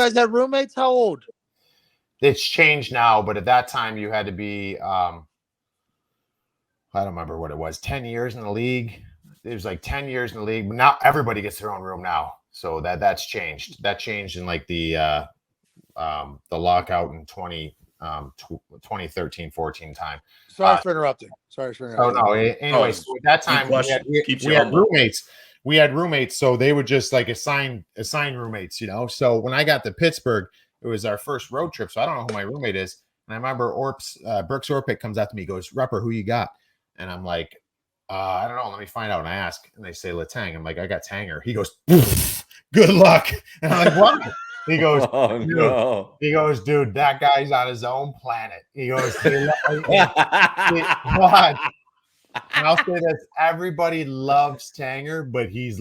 guys had roommates? How old? It's changed now, but at that time you had to be I don't remember what it was, 10 years in the league. It was like 10 years in the league, but now everybody gets their own room now. So that's changed. That changed in like the lockout in 2013-14 time. Sorry for interrupting. Oh no. Anyway, so at that time we had roommates. We had roommates, so they would just like assign roommates, you know. So when I got to Pittsburgh, it was our first road trip. So I don't know who my roommate is. And I remember Brooks Orpik comes out to me, goes, "Rupper, who you got?" And I'm like, I don't know. Let me find out. And I ask, and they say Letang. I'm like, I got Tanger. He goes, good luck. And I'm like, what? He goes, no. He goes, dude, that guy's on his own planet. He goes, and I'll say this: everybody loves Tanger, but he's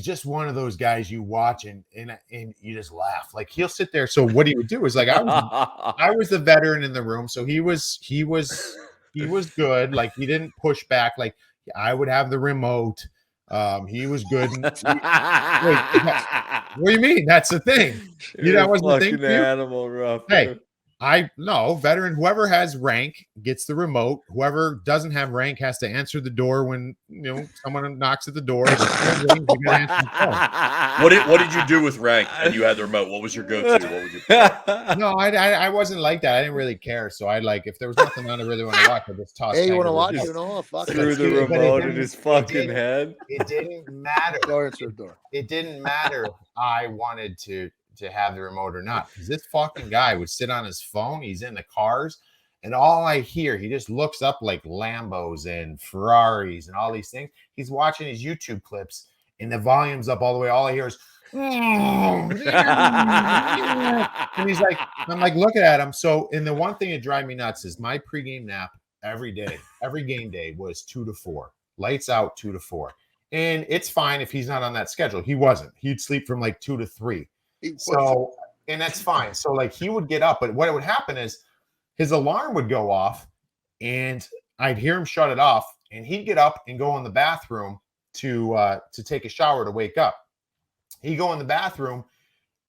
just one of those guys you watch and you just laugh. Like he'll sit there. So what he would do is like I was the veteran in the room, so he was good. Like he didn't push back. Like I would have the remote. He was good. What do you mean? That's the thing. That was the thing. Animal, Rupp. Hey, veteran. Whoever has rank gets the remote. Whoever doesn't have rank has to answer the door when someone knocks at the door. What did you do with rank and you had the remote? What was your go-to? What would you? No, I wasn't like that. I didn't really care. So I if there was nothing on I really want to watch, I just tossed. Hey, you want to watch? Fuck. Threw the remote in his fucking head. It didn't matter. Go answer the door. It didn't matter if I wanted to have the remote or not, because this fucking guy would sit on his phone. He's in the cars, and all I hear, he just looks up like Lambos and Ferraris and all these things. He's watching his YouTube clips, and the volume's up all the way. All I hear is, and he's like, I'm like looking at him. So, and the one thing that drives me nuts is my pregame nap every day, every game day was 2 to 4, lights out 2 to 4, and it's fine if he's not on that schedule. He wasn't. He'd sleep from like 2 to 3. So, and that's fine. So like he would get up, but what would happen is his alarm would go off and I'd hear him shut it off, and he'd get up and go in the bathroom to take a shower to wake up. He'd go in the bathroom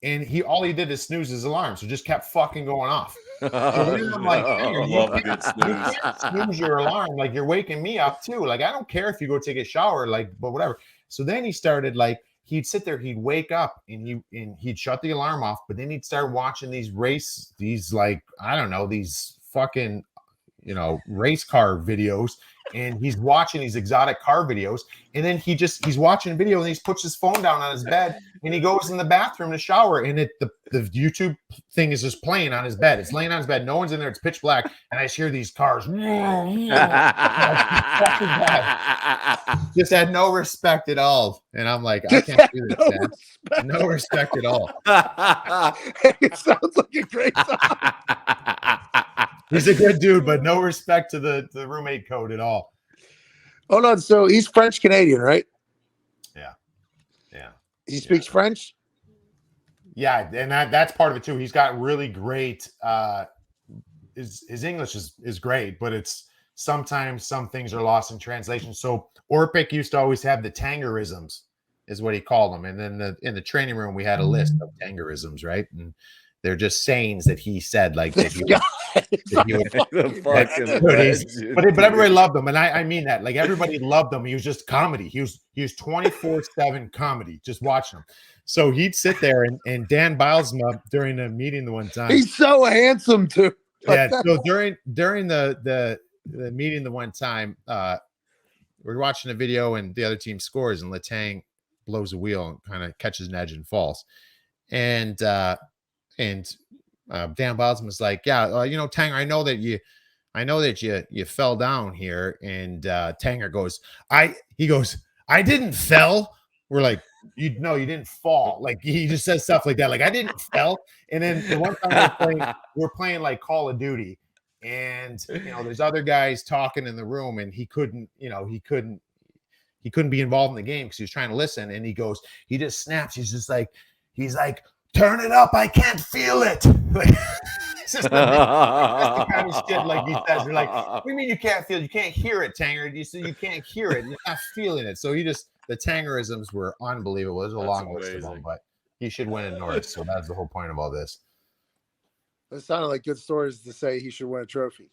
and all he did is snooze his alarm. So just kept fucking going off. So then I'm like, you can't snooze your alarm. Like you're waking me up too. Like, I don't care if you go take a shower, but whatever. So then he started he'd sit there, he'd wake up and he'd shut the alarm off, but then he'd start watching these fucking, race car videos, and he's watching these exotic car videos, and then he's watching a video and he puts his phone down on his bed and he goes in the bathroom to shower, and the YouTube thing is just playing on his bed. It's laying on his bed. No one's in there. It's pitch black. And I just hear these cars. Just had no respect at all. And I'm like, I can't do this, man. No respect at all. It sounds like a great song. He's a good dude, but no respect to the roommate code at all. Hold on. So he's French Canadian, right? Yeah. Yeah. He speaks French? Yeah, and that's part of it too. He's got really great his English is great, but it's sometimes some things are lost in translation. So Orpik used to always have the Tangerisms, is what he called them. And then in the training room we had a list of Tangerisms, right? And they're just sayings that he said, like that he but everybody loved him, and I mean that. Like everybody loved him. He was just comedy. He was 24/7 comedy. Just watching him. So he'd sit there, and Dan Bilesma during the meeting the one time. He's so handsome too. Yeah. So during the meeting the one time, we're watching a video and the other team scores, and Letang blows a wheel and kind of catches an edge and falls, and Dan Bilesma was like, yeah, Tanger, I know that you fell down here. And Tanger goes, I didn't fell. We're like, you didn't fall. Like he just says stuff like that. Like I didn't fell. And then the one time we're playing like Call of Duty, and there's other guys talking in the room, and he couldn't be involved in the game because he was trying to listen. And he just snaps. He's like, turn it up. I can't feel it. Like, it's just the kind of shit like he says. You're like, what do you mean you can't feel it? You can't hear it, Tanger. You can't hear it. You're not feeling it. So the Tangerisms were unbelievable. There's a long list of them, but he should win at Norris. So that's the whole point of all this. That sounded like good stories to say he should win a trophy.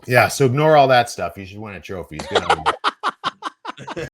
Yeah, so ignore all that stuff. He should win a trophy. He's good on